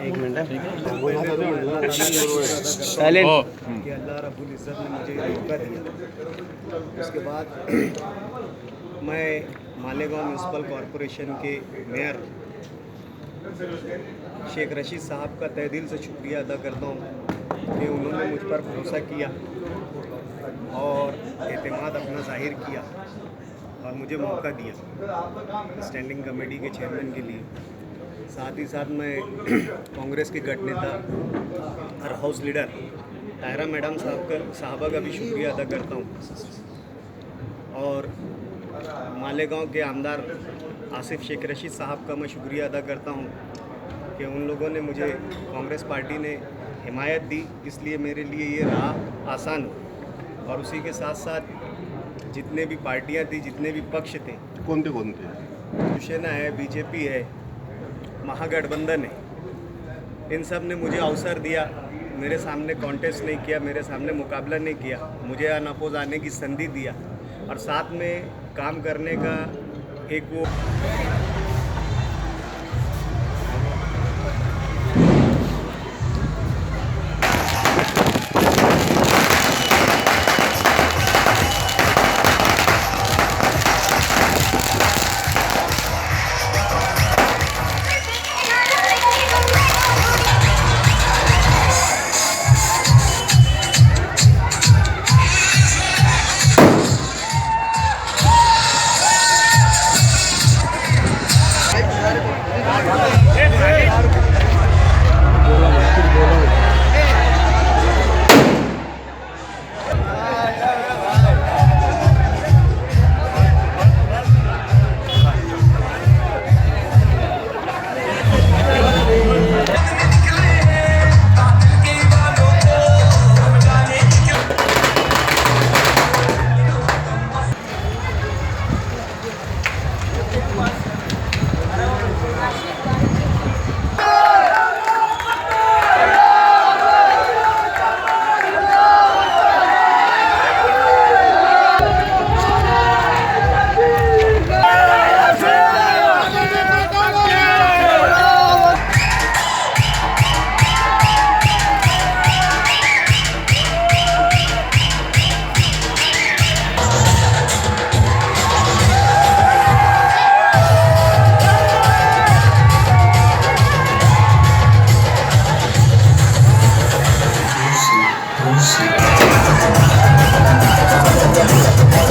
एक मिनट कि अल्लाह रब्बुल इज़्ज़त ने मुझे मौका दिया। उसके बाद मैं मालेगांव म्यूनसिपल कॉरपोरेशन के मेयर शेख रशीद साहब का तहे दिल से शुक्रिया अदा करता हूँ कि उन्होंने मुझ पर भरोसा किया और एतमाद अपना ज़ाहिर किया और मुझे मौका दिया स्टैंडिंग कमेटी के चेयरमैन के लिए। साथ ही साथ मैं कांग्रेस के गठ नेता और हाउस लीडर तायरा मैडम साहबा का भी शुक्रिया अदा करता हूँ और मालेगांव के आमदार आसिफ शेख रशीद साहब का मैं शुक्रिया अदा करता हूँ कि उन लोगों ने मुझे कांग्रेस पार्टी ने हिमायत दी, इसलिए मेरे लिए ये राह आसान हो। और उसी के साथ साथ जितने भी पार्टियां थी, जितने भी पक्ष थे, कौन थे शिवसेना है, बीजेपी है, महागठबंधन है, इन सब ने मुझे अवसर दिया। मेरे सामने कॉन्टेस्ट नहीं किया, मेरे सामने मुकाबला नहीं किया, मुझे अनअपोज आने की संधि दिया और साथ में काम करने का एक वो Thank you.